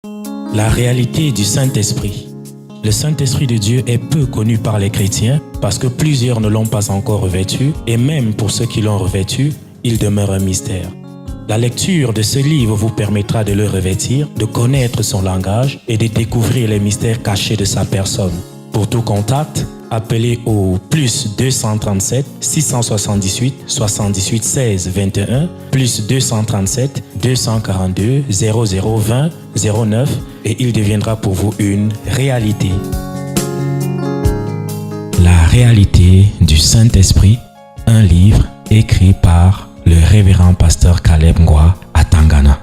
La réalité du Saint-Esprit. Le Saint-Esprit de Dieu est peu connu par les chrétiens parce que plusieurs ne l'ont pas encore revêtu et même pour ceux qui l'ont revêtu, il demeure un mystère. La lecture de ce livre vous permettra de le revêtir, de connaître son langage et de découvrir les mystères cachés de sa personne. Pour tout contact, appelez au plus 237 678 78 16 21 plus 237 242 0020 09 et il deviendra pour vous une réalité. La réalité du Saint-Esprit, un livre écrit par le révérend pasteur Caleb Ngwa à Tangana.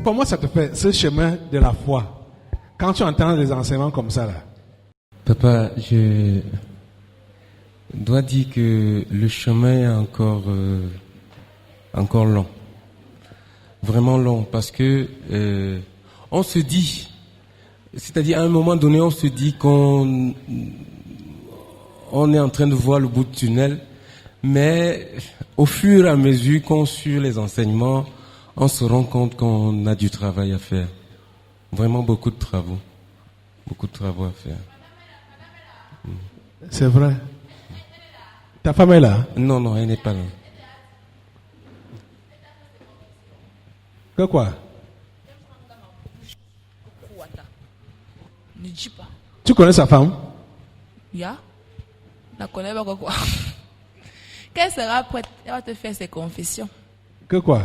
Comment ça te fait, ce chemin de la foi, quand tu entends des enseignements comme ça là? Papa, je dois dire que le chemin est encore long. Vraiment long, parce que on se dit, c'est-à-dire à un moment donné, on se dit qu'on est en train de voir le bout du tunnel, mais au fur et à mesure qu'on suit les enseignements, on se rend compte qu'on a du travail à faire. Vraiment beaucoup de travaux. Beaucoup de travaux à faire. C'est vrai. Ta femme est là? Non, non, elle n'est pas là. Que quoi? Ne dis pas. Tu connais sa femme? Ya? Ne connais pas quoi. Qu'elle sera prête? Elle va te faire ses confessions. Que quoi?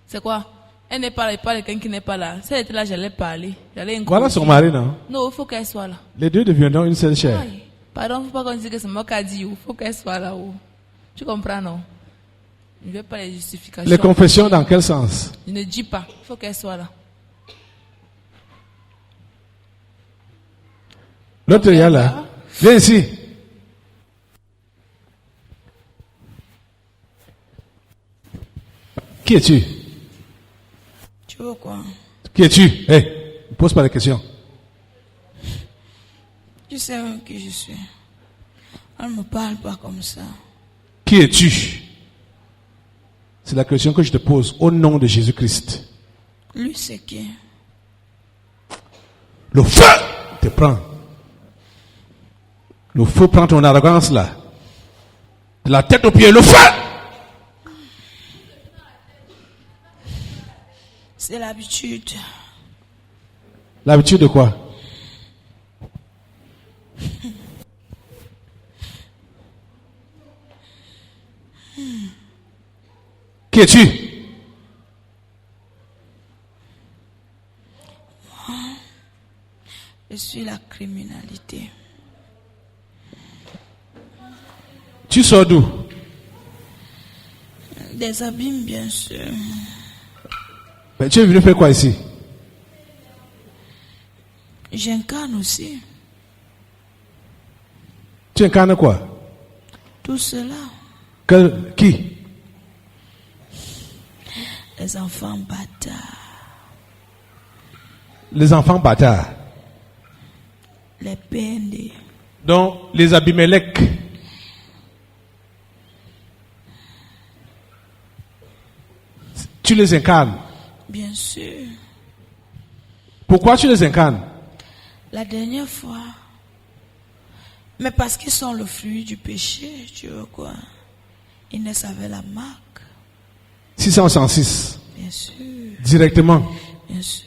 C'est quoi? Elle n'est pas là, il parle de quelqu'un qui n'est pas là. Si elle était là, j'allais parler. Voilà son mari, non? Non, il faut qu'elle soit là. Les deux deviendront une seule chair. Aïe. Pardon, il ne faut pas qu'on dise que c'est moi qui a dit. Il faut qu'elle soit là. Tu comprends, non? Je ne veux pas les justifications. Les confessions dans quel sens? Je ne dis pas. Il faut qu'elle soit là. L'autre est là. Viens ici. Qui es-tu? Tu veux quoi? Qui es-tu? Hé, ne pose pas de questions. Tu sais qui je suis. On ne me parle pas comme ça. Qui es-tu? C'est la question que je te pose au nom de Jésus-Christ. Lui, c'est qui? Le feu te prend. Le feu prend ton arrogance là. De la tête aux pieds, le feu! C'est l'habitude. L'habitude de quoi? Qui es-tu? Moi, je suis la criminalité. Tu sors d'où? Des abîmes, bien sûr. Mais tu es venu faire quoi ici? J'incarne aussi. Tu incarnes quoi? Tout cela. Qui? Les enfants bâtards. Les enfants bâtards. Les PND. Donc, les Abimelech. Tu les incarnes. Bien sûr. Pourquoi tu les incarnes? La dernière fois. Mais parce qu'ils sont le fruit du péché, tu vois quoi? Ils ne savaient la marque. 606. Bien sûr. Directement. Bien sûr.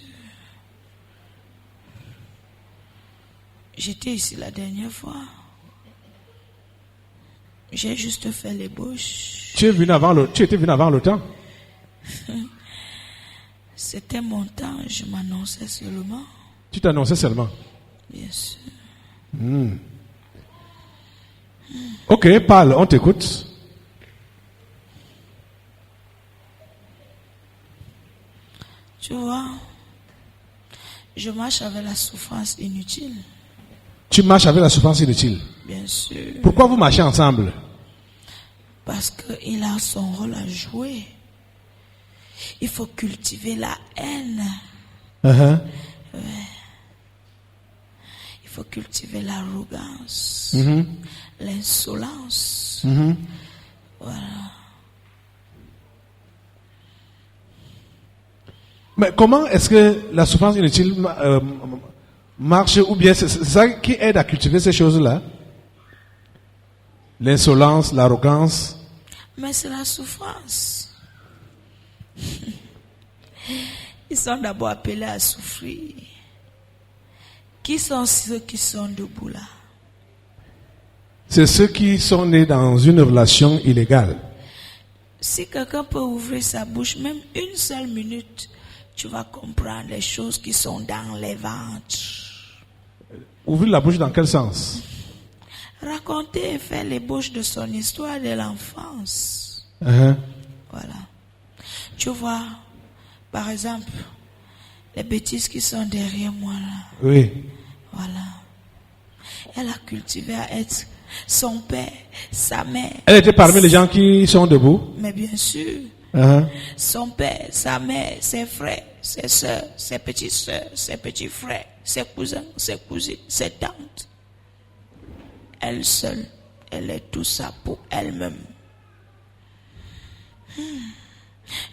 J'étais ici la dernière fois. J'ai juste fait l'ébauche. Tu étais venu avant le temps. C'était mon temps, je m'annonçais seulement. Tu t'annonçais seulement. Bien sûr. Ok, parle, on t'écoute. Tu vois, je marche avec la souffrance inutile. Tu marches avec la souffrance inutile. Bien sûr. Pourquoi vous marchez ensemble? Parce qu'il a son rôle à jouer. Il faut cultiver la haine. Uh-huh. Ouais. Il faut cultiver l'arrogance, l'insolence. Voilà. Mais comment est-ce que la souffrance inutile marche, ou bien c'est ça qui aide à cultiver ces choses-là? L'insolence, l'arrogance. Mais c'est la souffrance. Ils sont d'abord appelés à souffrir. Qui sont ceux qui sont debout là? C'est ceux qui sont nés dans une relation illégale. Si quelqu'un peut ouvrir sa bouche, même une seule minute, tu vas comprendre les choses qui sont dans les ventres. Ouvrir la bouche dans quel sens? Raconter et faire l'ébauche de son histoire de l'enfance. Uh-huh. Voilà. Tu vois, par exemple, les bêtises qui sont derrière moi là. Oui. Voilà. Elle a cultivé à être son père, sa mère. Elle était parmi les gens qui sont debout. Mais bien sûr. Uh-huh. Son père, sa mère, ses frères, ses soeurs, ses petites soeurs, ses petits frères, ses cousins, ses cousines, ses tantes. Elle seule, elle est tout ça pour elle-même.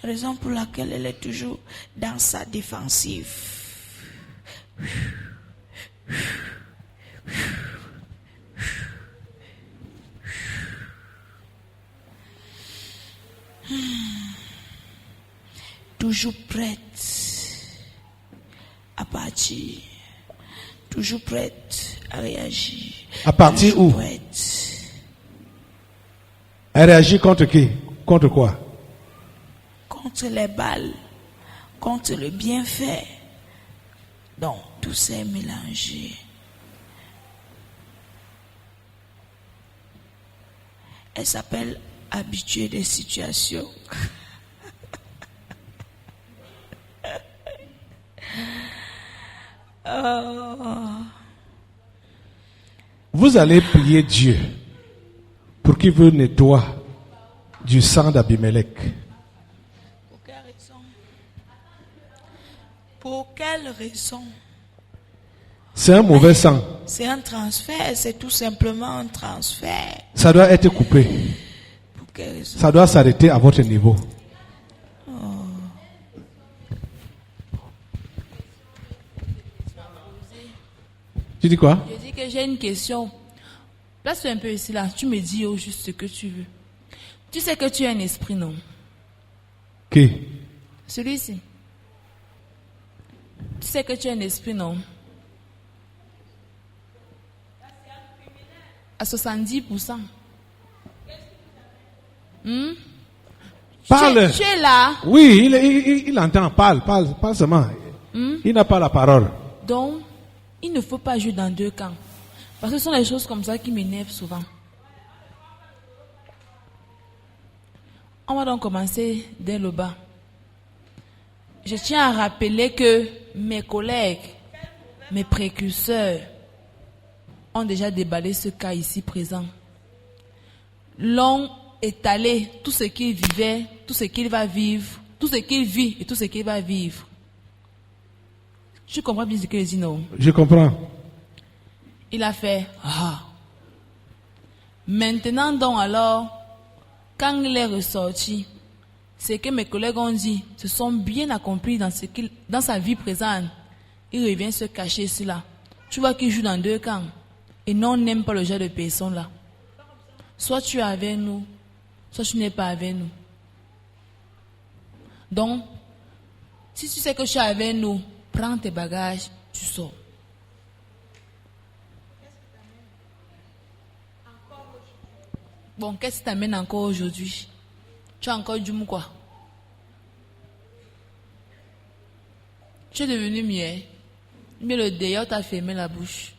Raison pour laquelle elle est toujours dans sa défensive. Toujours prête à partir, toujours prête à réagir. À partir toujours où? Prête. Elle réagit contre qui? Contre quoi? Contre les balles, contre le bienfait. Donc, tout ça est mélangé. Elle s'appelle habituée des situations. Vous allez prier Dieu pour qu'il vous nettoie du sang d'Abimelech. Pour quelle raison? Pour quelle raison? C'est un mauvais sang. C'est un transfert, c'est tout simplement un transfert. Ça doit être coupé. Pour quelle raison? Ça doit s'arrêter à votre niveau. Tu dis quoi? Je dis que j'ai une question. Place-toi un peu ici là. Tu me dis au juste ce que tu veux. Tu sais que tu es un esprit, non? Qui? Celui-ci. Tu sais que tu es un esprit, non? À 70%. Parle. Tu es là. Oui, il entend. Parle seulement. Il n'a pas la parole. Donc, il ne faut pas jouer dans deux camps. Parce que ce sont les choses comme ça qui m'énervent souvent. On va donc commencer dès le bas. Je tiens à rappeler que mes collègues, mes précurseurs, ont déjà déballé ce cas ici présent. L'ont étalé tout ce qu'il vivait, tout ce qu'il va vivre, tout ce qu'il vit et tout ce qu'il va vivre. Tu comprends bien ce que je dis, non? Je comprends. Il a fait Maintenant donc alors, quand il est ressorti, ce que mes collègues ont dit se sont bien accomplis dans sa vie présente. Il revient se cacher ici là. Tu vois qu'il joue dans deux camps. Et non, on n'aime pas le genre de personne là. Soit tu es avec nous, soit tu n'es pas avec nous. Donc, si tu sais que tu es avec nous, prends tes bagages, tu sors. Bon, qu'est-ce qui t'amène encore aujourd'hui? Tu as encore du mou quoi? Tu es devenu muet. Mais le dehors t'a fermé la bouche.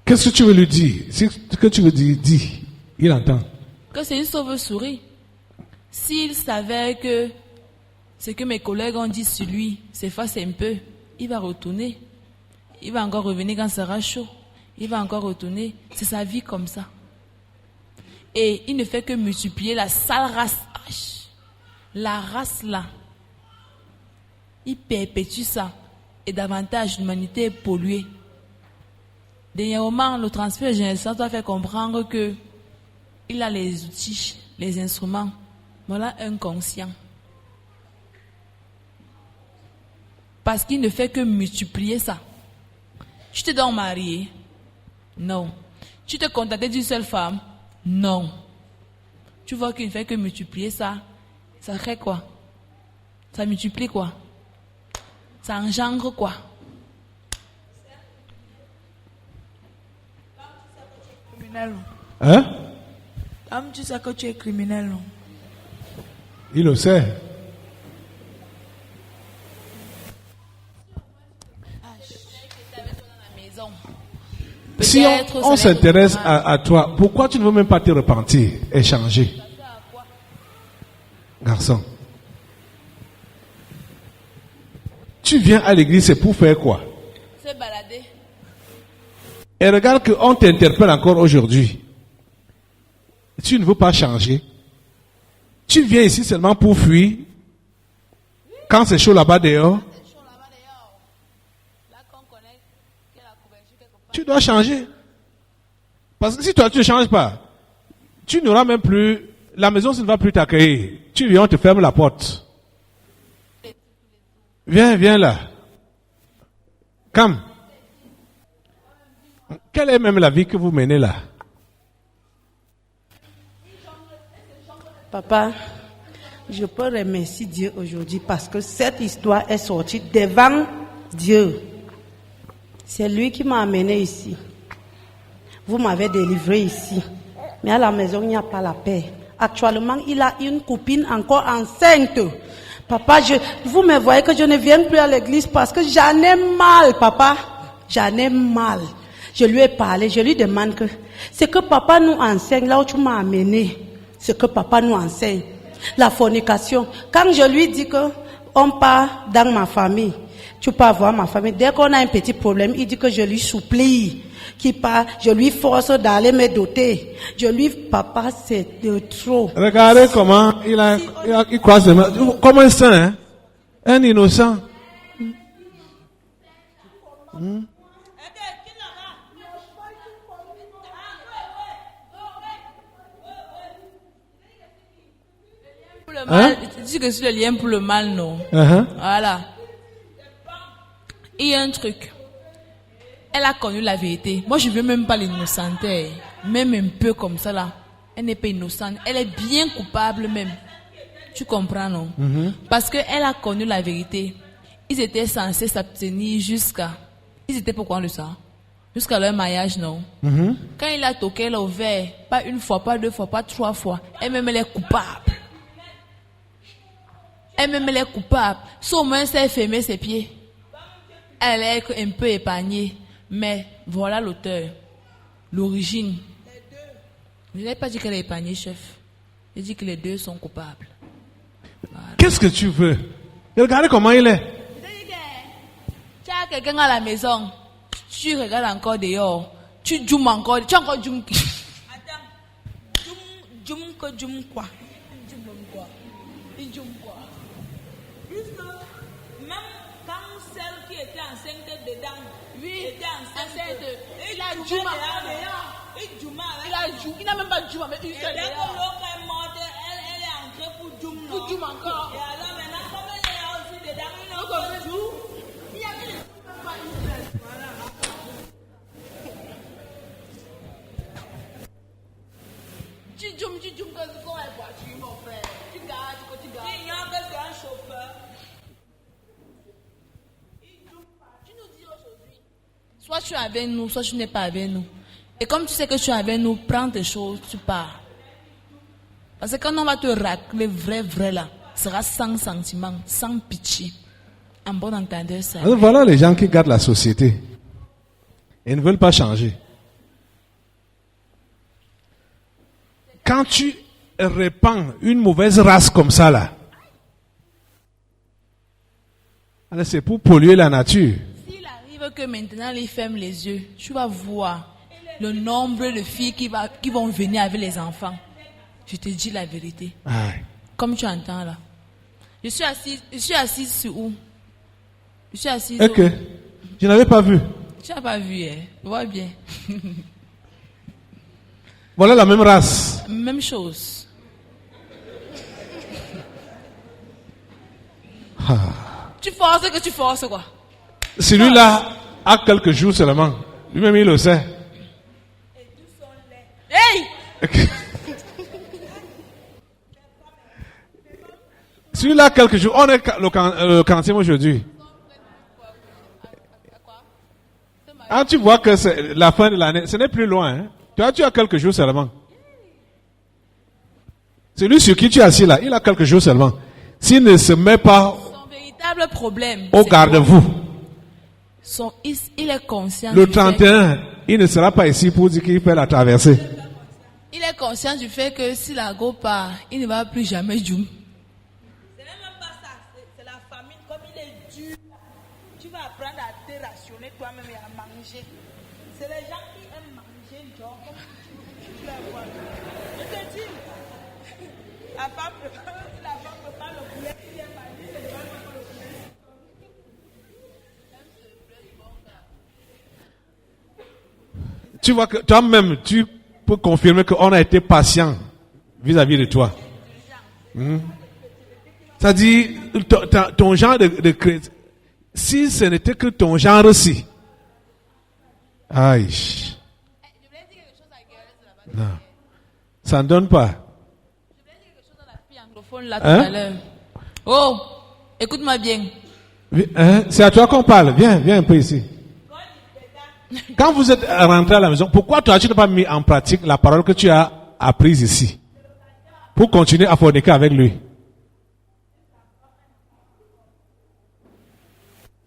Qu'est-ce que tu veux lui dire? Ce que tu veux dire, dis. Il entend. Que c'est une sauve-souris. S'il savait que ce que mes collègues ont dit sur lui s'efface un peu, il va retourner. Il va encore revenir quand ça sera chaud. Il va encore retourner. C'est sa vie comme ça. Et il ne fait que multiplier la sale race. La race là. Il perpétue ça. Et davantage, l'humanité est polluée. Dernièrement, le transfert de génération doit faire comprendre que il a les outils, les instruments. Voilà un conscient. Parce qu'il ne fait que multiplier ça. Tu te donc marié? Non. Tu te contentais d'une seule femme? Non. Tu vois qu'il ne fait que multiplier ça. Ça crée quoi? Ça multiplie quoi? Ça engendre quoi? Criminel. Hein? Comme tu sais que tu es criminel. Non? Il le sait. Si Peut-être on ça va être s'intéresse normal. à toi, pourquoi tu ne veux même pas te repentir et changer? Garçon. Tu viens à l'église, c'est pour faire quoi? C'est balader. Et regarde qu'on t'interpelle encore aujourd'hui. Tu ne veux pas changer. Tu viens ici seulement pour fuir. Quand c'est chaud là-bas dehors, tu dois changer. Parce que si toi tu ne changes pas, tu n'auras même plus, la maison ne va plus t'accueillir. Tu viens, on te ferme la porte. Viens là. Come. Quelle est même la vie que vous menez là? Papa, je peux remercier Dieu aujourd'hui parce que cette histoire est sortie devant Dieu. C'est lui qui m'a amené ici. Vous m'avez délivré ici. Mais à la maison, il n'y a pas la paix. Actuellement, il a une copine encore enceinte. Papa, vous me voyez que je ne viens plus à l'église parce que j'en ai mal, papa. J'en ai mal. Je lui ai parlé, je lui demande que ce que papa nous enseigne, là où tu m'as amené, ce que papa nous enseigne, la fornication. Quand je lui dis que on part dans ma famille, tu peux avoir ma famille. Dès qu'on a un petit problème, il dit que je lui supplie, qu'il part, je lui force d'aller me doter. Je lui, papa, c'est de trop. Regardez comment il croise les mains. Comme un saint, hein? Un innocent. Pour le mal, tu dis que c'est le lien pour le mal, non? Uh-huh. Voilà. Il y a un truc. Elle a connu la vérité. Moi, je ne veux même pas l'innocenter. Même un peu comme ça, là. Elle n'est pas innocente. Elle est bien coupable, même. Tu comprends, non? Parce qu'elle a connu la vérité. Ils étaient censés s'abstenir jusqu'à... Ils étaient pourquoi le ça? Jusqu'à leur mariage, non? Quand il a toqué, elle a ouvert. Pas une fois, pas deux fois, pas trois fois. Elle-même, elle est coupable. Elle-même, elle est coupable. Si au moins, elle fermé ses pieds. Elle est un peu épargnée. Mais voilà l'auteur. L'origine. Je n'ai pas dit qu'elle est épargnée, chef. J'ai dit que les deux sont coupables. Voilà. Qu'est-ce que tu veux? Regardez comment il est. Tu as quelqu'un à la maison. Tu regardes encore dehors. Tu joues encore. Tu as encore joué. Attends. Djoum que djoum quoi? Djoum quoi? Il djoum quoi? Puisque même quand celle qui était enceinte dedans, Oui, était enceinte, il a joué il djouma avec. Il a joué. Il n'a même pas joué avec une Et seule dès que dehors. l'autre est morte, elle est entrée pour djoum. Pour djoum encore. Et alors maintenant, comme elle est là aussi dedans, il n'a pas djoum. Il y a que les pas une seule. Voilà. Tu joues comme la voiture, mon frère. Tu gardes, tu gardes. Il y a que c'est un chauffeur. Tu nous dis aujourd'hui, soit tu es avec nous, soit tu n'es pas avec nous. Et comme tu sais que tu es avec nous, prends tes choses, tu pars. Parce que quand on va te racler vrai là, ce sera sans sentiment, sans pitié. En bon entendeur, ça. Alors voilà les gens qui gardent la société. Ils ne veulent pas changer. Quand tu répands une mauvaise race comme ça là, alors c'est pour polluer la nature. S'il arrive que maintenant il ferme les yeux, tu vas voir le nombre de filles qui vont venir avec les enfants. Je te dis la vérité. Aïe. Comme tu entends là. Je suis assise sur où? Je suis assise. Ok. Je n'avais pas vu. Tu n'as pas vu, hein? Je vois bien. Voilà la même race. Même chose. Tu forces que tu forces quoi. Celui-là a quelques jours seulement. Lui-même, il le sait. Hey! Celui-là a quelques jours. On est le 40e aujourd'hui. Ah, tu vois que c'est la fin de l'année. Ce n'est plus loin. Hein? Tu as quelques jours seulement. Celui sur qui tu es assis là, il a quelques jours seulement. S'il ne se met pas Son véritable problème. au c'est garde-vous, il est conscient. le du fait- 31, il ne sera pas ici pour dire qu'il fait la traversée. Il est conscient du fait que si la go part, il ne va plus jamais jouer. Ce n'est même pas ça, c'est la famine. Comme il est dur, tu vas apprendre à te rationner toi-même et à manger. C'est les gens qui aiment manger, genre, comme tu les vois. Je te dis, la femme prépare le poulet, il est parti, c'est le femme prépare le poulet. Tu vois que toi-même, tu peux confirmer qu'on a été patient vis-à-vis de toi. C'est-à-dire, ton genre de chrétien, si ce n'était que ton genre aussi. Aïe. Non. Ça ne donne pas. Anglophone là tout Hein? à l'heure. Oh, écoute-moi bien. Hein? C'est à toi qu'on parle. Viens un peu ici. Quand vous êtes rentré à la maison, pourquoi toi tu n'as pas mis en pratique la parole que tu as apprise ici pour continuer à forniquer avec lui?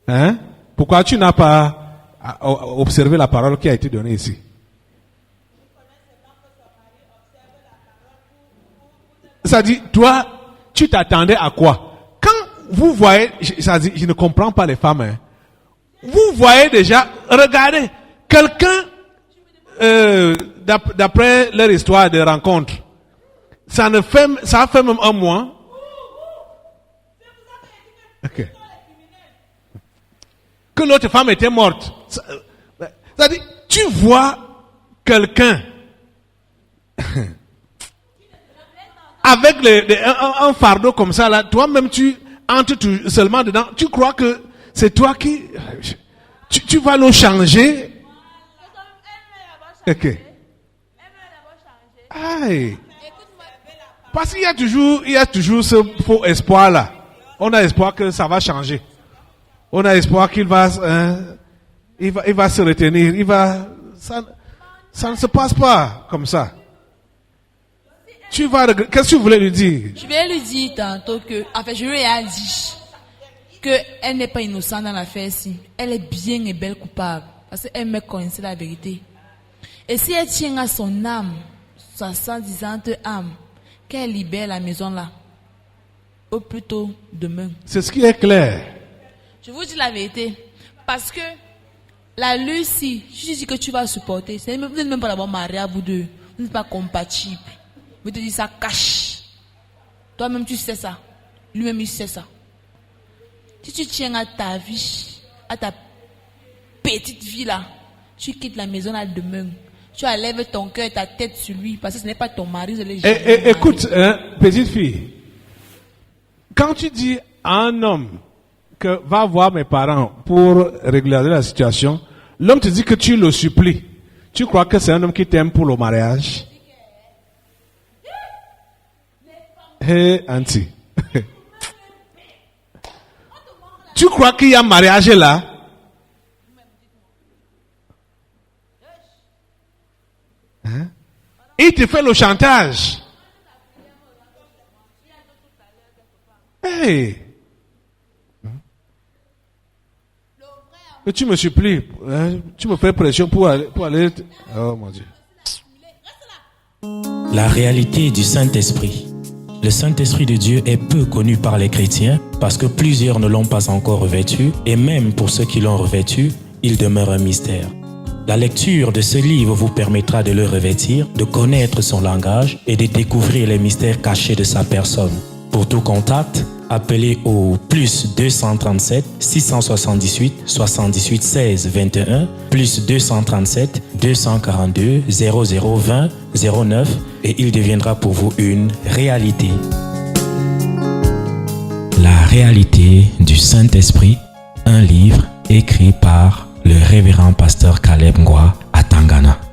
Hein? Pourquoi tu n'as pas observé la parole qui a été donnée ici? Ça dit, toi, tu t'attendais à quoi? Quand vous voyez, ça dit, je ne comprends pas les femmes, hein. Vous voyez déjà, regardez, quelqu'un, d'après leur histoire de rencontre, ça a fait même un mois. Ok. Que l'autre femme était morte. Ça dit, tu vois quelqu'un avec un fardeau comme ça, là, toi-même tu entres seulement dedans, tu crois que c'est toi qui... Tu vas le changer. Ok. Aïe. Parce qu'il y a toujours ce faux espoir là. On a espoir que ça va changer. On a espoir qu'il va, il va se retenir. Ça ne se passe pas comme ça. Qu'est-ce que tu voulais lui dire? Je vais lui dire tantôt que, enfin, je lui ai dit qu'elle n'est pas innocente dans l'affaire-ci. Elle est bien et belle coupable. Parce qu'elle me connaissait la vérité. Et si elle tient à son âme, sa soi-disante âme, qu'elle libère la maison là, ou plutôt demain. C'est ce qui est clair. Je vous dis la vérité. Parce que la Lucie, je dis que tu vas supporter. Vous n'êtes même pas d'abord mariés à vous deux. Vous n'êtes pas compatibles. Vous te dites ça cache. Toi-même tu sais ça. Lui-même il sait ça. Si tu tiens à ta vie, à ta petite vie là, tu quittes la maison là demain. Tu enlèves ton cœur et ta tête sur lui parce que ce n'est pas ton mari. Écoute, petite fille, quand tu dis à un homme que va voir mes parents pour régulariser la situation, l'homme te dit que tu le supplies. Tu crois que c'est un homme qui t'aime pour le mariage? Hé, Auntie. Tu crois qu'il y a mariage là? Hein? Il te fait le chantage. Hey. Et tu me supplies, hein? Tu me fais pression pour aller. Oh mon Dieu. La réalité du Saint-Esprit. Le Saint-Esprit de Dieu est peu connu par les chrétiens parce que plusieurs ne l'ont pas encore revêtu et même pour ceux qui l'ont revêtu, il demeure un mystère. La lecture de ce livre vous permettra de le revêtir, de connaître son langage et de découvrir les mystères cachés de sa personne. Pour tout contact, appelez au plus 237 678 78 16 21 plus 237 242 0020 09 et il deviendra pour vous une réalité. La réalité du Saint-Esprit, un livre écrit par le révérend pasteur Caleb Ngwa à Tangana.